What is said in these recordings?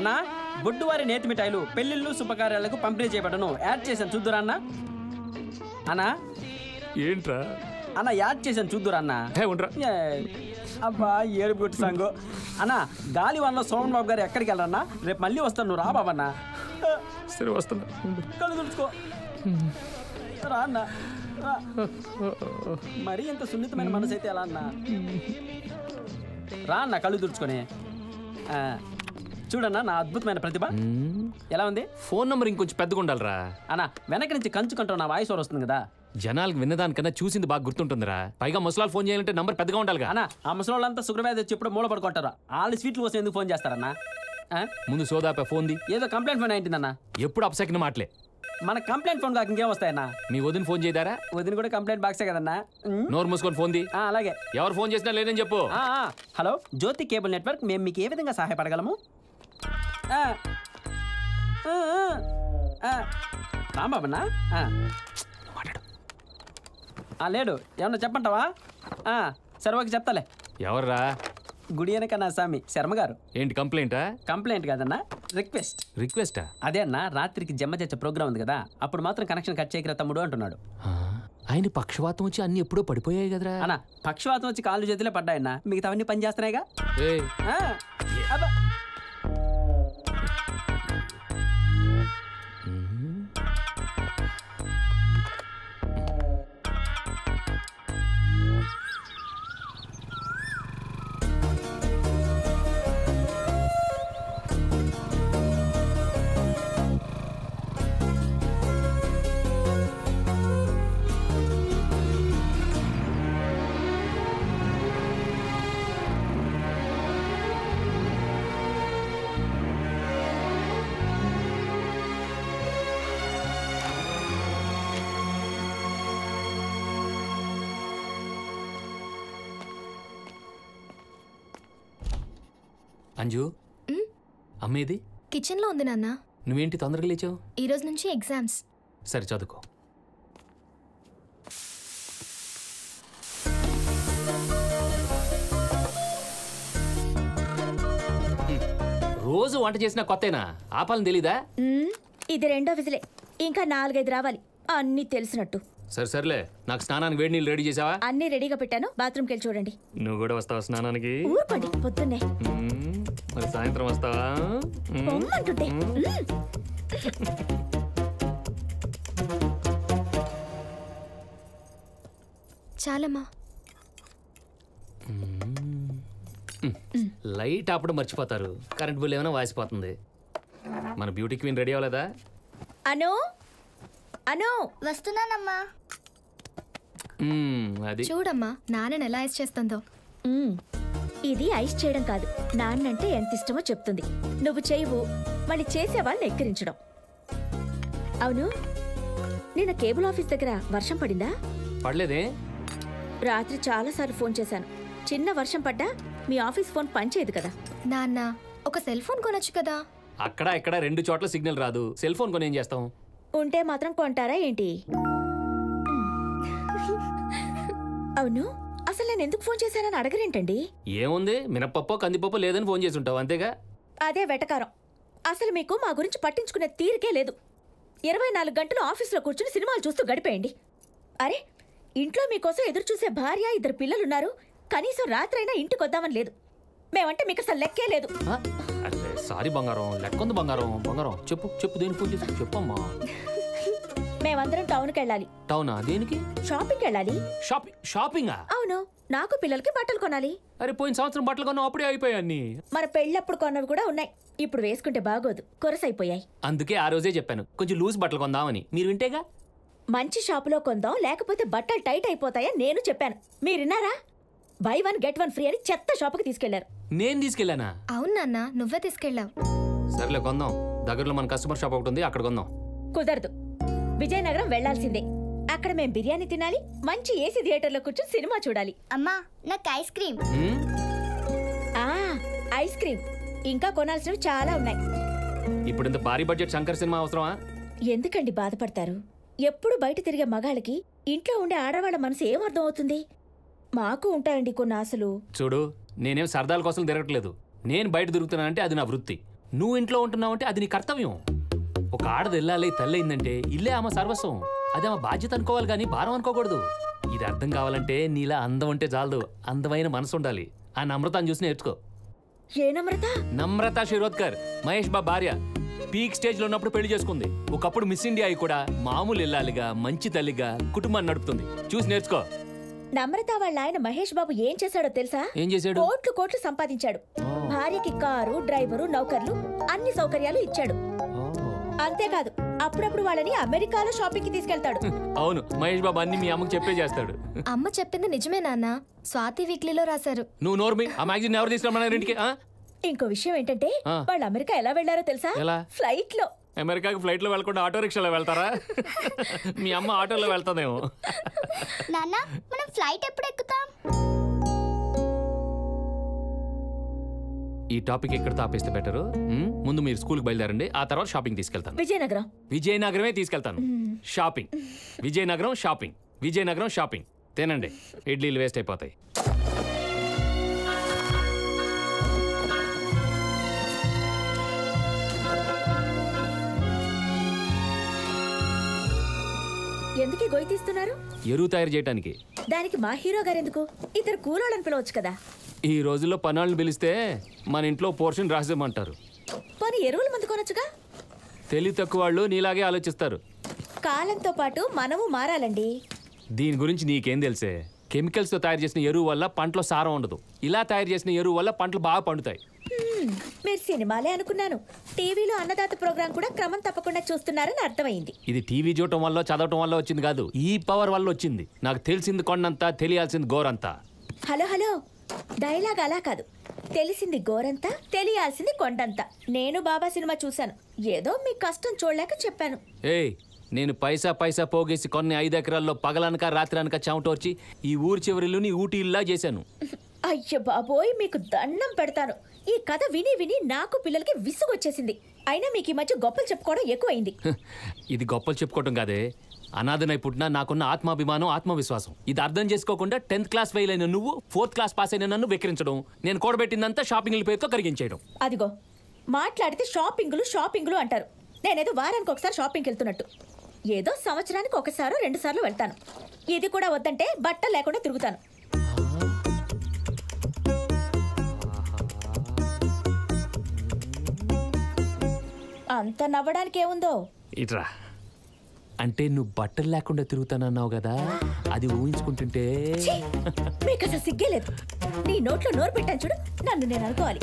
అన్నా బొడ్డువారి నేతి మిఠాయిలు పెళ్లిళ్ళు శుభకార్యాలకు పంపిణీ చేయబడను. యాడ్ చేశాను చూద్దురా అన్న. అన్నా ఏంట్రా అన్న యాడ్ చేశాను చూద్దురా అన్న. అబ్బా ఏడుపు కొట్టి సాంగు. అన్నా గాలివాన్లో సోమన్ బాబు గారు ఎక్కడికి వెళ్ళరన్నా? రేపు మళ్ళీ వస్తాను, నువ్వు రా బాబన్నా. సరే వస్తున్నా. కళ్ళు తుడుచుకో రా అన్న. మరీ ఇంత సున్నితమైన మనసు అయితే ఎలా అన్నా? రా అన్న కళ్ళు తుడుచుకొని. చూడన్నా నా అద్భుతమైన ప్రతిభ ఎలా ఉంది. ఫోన్ నంబర్ ఇంకొంచెం పెద్దగా ఉండాలిరా. అన్నా వెనక నుంచి కంచుకుంటావు, నా వాయిస్ వస్తుంది కదా. జనాలకు విన్నదానికన్నా చూసింది బాగా గుర్తుంటుందిరా. పైగా ముసలాలు ఫోన్ చేయాలంటే నంబర్ పెద్దగా ఉండాలిగా. అన్నా ఆ ముసలోళ్ళంతా శుక్రవారం వచ్చి ఎప్పుడు మూల పడుకుంటారు. వాళ్ళు స్వీట్లు కోసం ఎందుకు ఫోన్ చేస్తారన్నా? ముందు సోదాపే ఫోన్ ది. ఏదో కంప్లైంట్ ఫోన్ అయిందన్నా. ఎప్పుడు అప్సెక్కిన మాటలే. మన కంప్లైంట్ ఫోన్ కాక ఇంకేం వస్తాయన్నా? మీ వదిన ఫోన్ చేయదారా? వదిన కూడా కంప్లైంట్ బాక్సే కదన్నా. నోరు మూసుకొని ఫోన్ ది. అలాగే. ఎవరు ఫోన్ చేసినా లేదని చెప్పు. హలో జ్యోతి కేబుల్ నెట్వర్క్, మేము మీకు ఏ విధంగా సహాయపడగలము? రాంబాబన్నా మాట్లాడు. లేడు, ఏమన్నా చెప్పంటావా? సరే ఓకే చెప్తాలే. ఎవర్రా? గుడి వెనక నా స్వామి శర్మ గారు. ఏంటి కంప్లైంటా? కంప్లైంట్ కాదన్నా, రిక్వెస్ట్. రిక్వెస్టా? అదే అన్న, రాత్రికి జమ్మ చర్చ ప్రోగ్రామ్ ఉంది కదా, అప్పుడు మాత్రం కనెక్షన్ కట్ చేయకరా తమ్ముడు అంటున్నాడు. ఆయన పక్షవాతం వచ్చి అన్ని ఎప్పుడో పడిపోయాయి కదరా. అన్న పక్షవాతం వచ్చి కాళ్ళు చేతులే పడ్డాయన్నా, మిగతావన్నీ పని చేస్తున్నాయిగా. అంజు అమ్మేది కిచెన్ లో ఉంది నాన్న. నువ్వేంటి తొందరగా లేచావు? ఈ రోజు నుంచి ఎగ్జామ్స్. సరే చదువుకో. రోజు వంట చేసినా కొత్తేనా? ఆపాలని తెలీదా? ఇది రెండో విజిలే, ఇంకా 4-5 రావాలి. అన్ని తెలిసినట్టు. సరే సర్లే, నాకు స్నానానికి వేడి నీళ్ళు రెడీ చేసావా? అన్ని రెడీగా పెట్టాను, బాత్రూమ్కి వెళ్ళి చూడండి. నువ్వు కూడా వస్తావా స్నానానికి? ఊరుకోండి పొద్దున్నే. మరి సాయంత్రం వస్తావా? పొమ్మంటుంటే. చాలమ్మా. లైట్ ఆపడం మర్చిపోతారు, కరెంట్ బిల్ ఏమైనా వాసిపోతుంది. మన బ్యూటీ క్వీన్ రెడీ అవ్వలేదా? అను అను వస్తున్నానమ్మా. అది చూడమ్మా నాన్న ఎలా ఐస్ చేస్తుందో. ఇది ఐస్ చేయడం కాదు, నాన్నంటే ఎంత ఇష్టమో చెప్తుంది. నువ్వు చేయవు, మళ్ళీ చేసేవాళ్ళని ఎక్కిరించడం. అవును, నిన్న కేబుల్ ఆఫీస్ దగ్గర వర్షం పడిందా? పడలేదే. రాత్రి చాలాసార్లు ఫోన్ చేశాను. చిన్న వర్షం పడ్డా మీ ఆఫీస్ ఫోన్ పనిచేయదు కదా. నాన్న ఒక సెల్ ఫోన్ కొనొచ్చు కదా. అక్కడ ఇక్కడ 2 చోట్ల సిగ్నల్ రాదు, సెల్ ఫోన్ కొని ఏం చేస్తాం? ఉంటే మాత్రం కొంటారా ఏంటి? అవును, అసలు నేను ఎందుకు ఫోన్ చేశానని అడగరేంటండి? ఏముంది, మినపప్పో కందిపప్పో లేదని ఫోన్ చేసి ఉంటావు అంతేగా. అదే వెటకారం. అసలు మీకు మా గురించి పట్టించుకునే తీరికే లేదు. 24 గంటలు ఆఫీసులో కూర్చుని సినిమాలు చూస్తూ గడిపేయండి. అరే, ఇంట్లో మీకోసం ఎదురు చూసే భార్య, 2 పిల్లలున్నారు. కనీసం రాత్రైనా ఇంటికి వద్దామని లేదు. మేమంటే మీకు అసలు లెక్కే లేదు. సారీ బంగారం, లెక్కొంది బంగారం. బంగారం చెప్పు చెప్పు, దేని ఫోన్ చేసి చెప్పమ్మా. మేమందరం టౌన్కి వెళ్ళాలి. టౌనా? దేనికి? షాపింగ్కి వెళ్ళాలి. షాపింగా? అవును, నాకు పిల్లలకి బట్టలు కొనాలి. అరే, పోయిన సంవత్సరం బట్టలు కొన్నా అప్పుడే అయిపోయాయి. మన పెళ్ళప్పుడు కొన్నవి కూడా ఉన్నాయి, ఇప్పుడు వేసుకుంటే బాగోదు, కొరసైపోయాయి. అందుకే ఆ రోజే చెప్పాను కొంచెం లూజ్ బట్టలు కొందామని. మీరు వింటేగా. మంచి షాపులో కొందాం, లేకపోతే బట్టలు టైట్ అయిపోతాయని నేను చెప్పాను. మీరున్నారా? బై 1 గెట్ 1 ఫ్రీ అని చెత్త షాపుకి తీసుకెళ్లారు. నేను తీసుకెళ్లానా? అవును నాన్న, నువ్వే తీసుకెళ్ళావు. సర్లే కొందాం, దగ్గరలో మన కస్టమర్ షాప్ ఒకటి ఉంది, అక్కడ కొందాం. కుదరదు, విజయనగరం వెళ్లాల్సిందే. అక్కడ మేం బిర్యానీ తినాలి, మంచి ఏసీ థియేటర్లో కూర్చొని సినిమా చూడాలి. అమ్మా నాకు ఐస్ క్రీమ్. ఐస్ క్రీమ్ ఇంకా కొనాల్సినవి చాలా ఉన్నాయి. ఇప్పుడు ఇంత భారీ బడ్జెట్ శంకర్ సినిమా అవసరమా? ఎందుకండి బాధపడతారు? ఎప్పుడు బయట తిరిగే మగాళ్ళకి ఇంట్లో ఉండే ఆడవాళ్ళ మనసు ఏమర్థం అవుతుంది? మాకు ఉంటాయండి కొన్ని ఆశలు. చూడు, నేనేం సరదాల కోసం తిరగట్లేదు. నేను బయట తిరుగుతున్నానంటే అది నా వృత్తి. నువ్వు ఇంట్లో ఉంటున్నావంటే అది నీ కర్తవ్యం. ఒక ఆడది వెళ్ళాలి, తల్లి అయిందంటే ఇల్లే ఆమె సర్వస్వం. అది ఆమె బాధ్యత అనుకోవాలి కానీ భారం అనుకోకూడదు. ఇది అర్థం కావాలంటే నీలా అందం అంటే చాలదు, అందమైన మనసు ఉండాలి. ఆ నమ్రతను చూసి నేర్చుకో. ఏ నమ్రత? నమ్రత శిరోద్కర్, మహేష్ బాబు భార్య. పీక్ స్టేజ్ లో ఉన్నప్పుడు పెళ్లి చేసుకుంది. ఒకప్పుడు మిస్ ఇండియా అయి కూడా మామూలు ఇల్లాలిగా, మంచి తల్లిగా కుటుంబాన్ని నడుపుతుంది. చూసి నేర్చుకో. నమ్రత వాళ్ళ ఆయన మహేష్ బాబు ఏం చేశాడో తెలుసా? ఏం చేశాడు? కోట్లు కోట్లు సంపాదించాడు. భార్యకి కారు, డ్రైవరు, నౌకర్లు, అన్ని సౌకర్యాలు ఇచ్చాడు. అంతేకాదు అప్పుడప్పుడు వాళ్ళని అమెరికాలో షాపింగ్ కి తీసుకెళ్తాడు. అవును, మహేష్ బాబు అన్ని మీ అమ్మకి చెప్పే చేస్తాడు. అమ్మ చెప్పింది నిజమే నాన్న. స్వాతి వీక్లీలో రాశారు. నువ్వు నోర్మి. ఆ మ్యాగజైన్ ఎవరు తీసుకురమ్మన్నారు ఇంటికి? ఇంకో విషయం ఏంటంటే వాళ్ళు అమెరికా ఎలా వెళ్లారో తెలుసా? ఫ్లైట్ లో. అమెరికాకి ఫ్లైట్ లో వెళ్ళకుండా ఆటో రిక్షాలో వెళ్తారా? మీ అమ్మ ఆటోలో వెళ్తాదేమో. నాన్న మనం ఫ్లైట్ ఎప్పుడు ఎక్కుతాం? ఈ టాపిక్ ఎక్కడ తాపేస్తే బెటర్. ముందు మీరు స్కూల్కి బయలుదేరండి, ఆ తర్వాత షాపింగ్ తీసుకెళ్తాను. విజయనగరం. విజయనగరమే తీసుకెళ్తాను. Shopping Vizianagaram, shopping Vizianagaram, shopping. తినండి, ఇడ్లీలు వేస్ట్ అయిపోతాయి. ఎందుకు గొయ్యి తీస్తున్నారు? ఎరువు తయారు చేయడానికి. దానికి మా హీరో గారు ఎందుకు? ఇద్దరు కూలోళ్ళని పిలవచ్చు కదా. ఈ రోజుల్లో పనాళ్ళని పిలిస్తే మన ఇంట్లో పోర్షన్ రాసేమంటారు. పోనీ ఎరువులు మందు కొనొచ్చుగా. తెలివి తక్కువ వాళ్ళు నీలాగే ఆలోచిస్తారు. కాలంతో పాటు మనము మారాలండి. దీని గురించి నీకేం తెలుసే? కెమికల్స్తో తయారు చేసిన ఎరువు వల్ల పంటలో సారం ఉండదు. ఇలా తయారు చేసిన ఎరువు వల్ల పంటలు బాగా పండుతాయి. మీరు సినిమాలే అనుకున్నాను. టీవీలో అన్నదాత ప్రోగ్రాం కూడా క్రమం తప్పకుండా చూస్తున్నారని అర్థమైంది. ఇది టీవీ చూడటం వల్ల, చదవటం వల్ల వచ్చింది కాదు, ఈ పవర్ వల్ల వచ్చింది. నాకు తెలిసింది కొండంతా, తెలియాల్సింది గోరంతా. హలో హలో, డైలాగ్ అలా కాదు. తెలిసింది గోరంతా, తెలియాల్సింది కొండంతా. నేను బాబా సినిమా చూశాను. ఏదో మీ కష్టం చూడలేక చెప్పాను. ఏయ్, నేను పైసా పైసా పోగేసి కొన్ని 5 ఎకరాల్లో పగలనక రాత్రనక చెమటోర్చి ఈ ఊరి చివరిలోని ఊటీల్లా చేశాను. అయ్య బాబోయ్, మీకు దండం పెడతాను. ఈ కథ విని విని నాకు పిల్లలకి విసుగొచ్చేసింది. అయినా మీకు ఈ మధ్య గొప్పలు చెప్పుకోవడం ఎక్కువైంది. ఇది గొప్పలు చెప్పుకోవటం కాదే, అనాథనై పుట్టినా నాకున్న ఆత్మాభిమానం, ఆత్మవిశ్వాసం. ఇది అర్థం చేసుకోకుండా 10th క్లాస్ ఫెయిల్ అయిన నువ్వు 4th క్లాస్ పాస్ అయిన నన్ను వెక్కిరించడం, నేను కూడబెట్టిందంతా షాపింగ్ల పేరుతో కరిగించేయడం. అదిగో మాట్లాడితే షాపింగులు అంటారు. నేనేదో వారానికి ఒకసారి షాపింగ్కి వెళ్తున్నట్టు. ఏదో సంవత్సరానికి ఒకసారో 2 సార్లు వెళ్తాను. ఇది కూడా వద్దంటే బట్ట లేకుండా తిరుగుతాను. అంత నవ్వడానికి ఏముందో. ఇట్రా, అంటే నువ్వు బట్టలు లేకుండా తిరుగుతానన్నావు కదా, అది ఊహించుకుంటుంటే మీకు అసలు సిగ్గే లేదు. నీ నోట్లో నోరు పెట్టాను చూడు, నన్ను నేను అనుకోవాలి.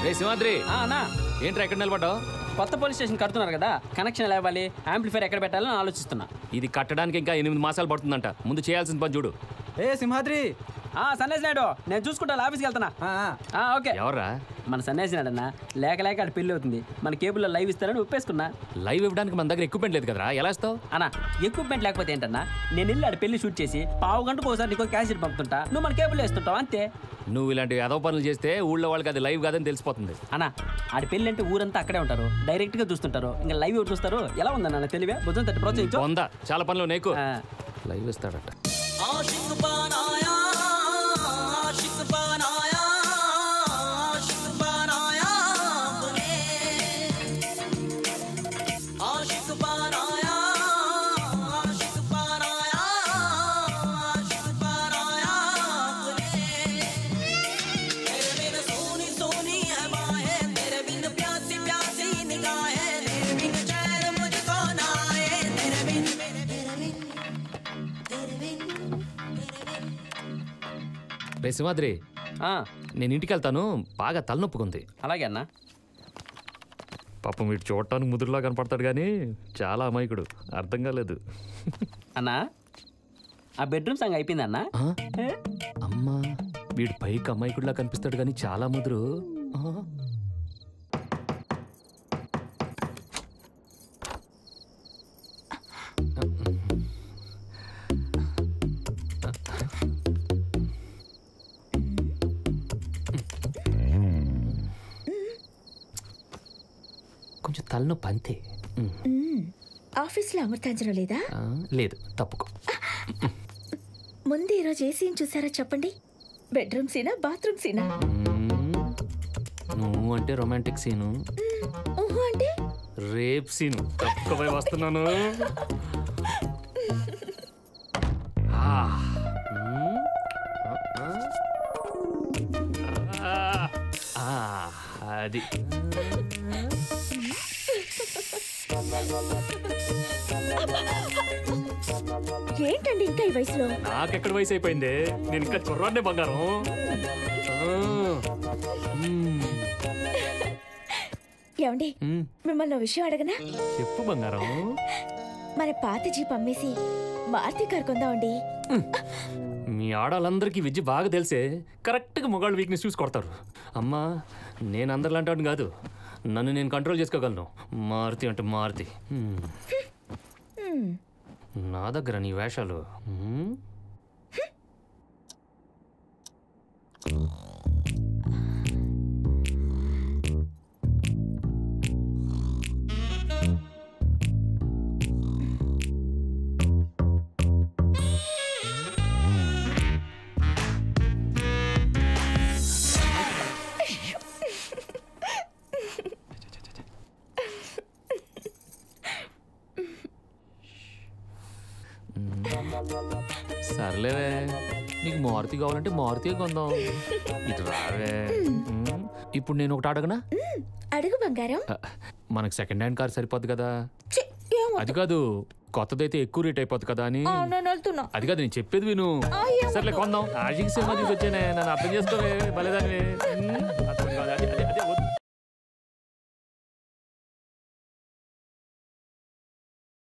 రే సింహాద్రి, అన్నా ఏంట్రా ఎక్కడ నిలబడ్డావు? కొత్త పోలీస్ స్టేషన్ కడుతున్నారు కదా, కనెక్షన్ ఎలా ఇవ్వాలి, యాంప్లిఫైర్ ఎక్కడ పెట్టాలని ఆలోచిస్తున్నా. ఇది కట్టడానికి ఇంకా 8 మాసాలు పడుతుందంట. ముందు చేయాల్సిన పని చూడు. ఏ సింహాద్రి. సన్యాసి నాయుడు, నేను చూసుకుంటా, ఆఫీస్కి వెళ్తానా. ఓకే. ఎవర్రా? మన సన్యాసి నాయుడు అన్న. లేక అక్కడ పెళ్లి అవుతుంది, మన కేబుల్లో లైవ్ ఇస్తారని ఒప్పేసుకున్నా. లైవ్ ఇవ్వడానికి మన దగ్గర ఎక్విప్మెంట్ లేదు కదరా, ఎలా ఇస్తావు? అన్నా ఎక్విప్మెంట్ లేకపోతే ఏంటన్నా, నేను వెళ్ళి ఆడ పెళ్లి షూట్ చేసి 1/2 గంటకు ఒకసారి నీకు క్యాసెట్ పంపుతుంటా, నువ్వు మన కేబుల్ వేస్తుంటావు అంతే. నువ్వు ఇలాంటి ఏదో పనులు చేస్తే ఊళ్ళో వాళ్ళకి అది లైవ్ కాదని తెలిసిపోతుంది. అన్నా ఆడ పెళ్లి అంటే ఊరంతా అక్కడే ఉంటారు, డైరెక్ట్ గా చూస్తుంటారు. ఇంకా లైవ్ చూస్తారు. ఎలా ఉందన్న తెలివే? భుజం తట్టి ప్రోత్సహించు. ఉందా? చాలా పనులు నీకు. లైవ్ ఇస్తాడట. రే సింహాద్రి, నేను ఇంటికి వెళ్తాను, బాగా తలనొప్పుకుంది. అలాగే అన్నా. పాపం వీడు చూడటానికి ముదురులా కనపడతాడు కానీ చాలా అమాయకుడు, అర్థం కాలేదు. అన్నా ఆ బెడ్రూమ్ సాంగ్ అయిపోయింది అన్నా. అమ్మా, వీడు పైకి అమాయకుడిలా కనిపిస్తాడు కానీ చాలా ముదురు. కొంచెం తలనొప్పి అంతే. ఆఫీస్లో అమృతాంజనం లేదా? లేదు, తప్పుకో. ముందు ఈరోజు ఏ సీన్ చూసారో చెప్పండి. బెడ్రూమ్ సీనా, బాత్రూమ్ సీనా? నువ్వు అంటే రొమాంటిక్ సీను, ఊహు అంటే రేప్ సీను. తప్పుకోపోయి వస్తున్నాను. అది ఏంటండి ఇంకా ఈ వయసులో? నాకెక్కడ వయసు అయిపోయింది, నేను ఇంకా కుర్రాన్నే బంగారం. ఏమండి, మిమ్మల్ని విషయం అడగనా? చెప్పు బంగారం. మన పాత జీప్ అమ్మేసి మారుతి కారు కొందామండి. మీ ఆడాలందరికీ విద్య బాగా తెలిసే కరెక్ట్గా మొగాళ్ళు వీక్నెస్ చూసి కొడతారు. అమ్మా, నేను అందరిలాంటి కాదు, నన్ను నేను కంట్రోల్ చేసుకోగలను. మారుతి అంటే మారుతి. నా దగ్గర నీ వేషాలు. సర్లేవే, నీకు మారుతి కావాలంటే మారుతి కొందాం. ఇటు రావే. ఇప్పుడు నేను ఒకటి అడగనా? అడుగు బంగారం. మనకు సెకండ్ హ్యాండ్ కార్ సరిపోద్ది కదా? అది కాదు, కొత్తదైతే ఎక్కువ రేట్ అయిపోద్ది కదా అని. అది కాదు, నేను చెప్పేది విను. సర్లే కొందాం. ఆషిక్ సినిమా చూసి వచ్చానే, నన్ను అర్థం చేసుకోవే, భలేదానివే.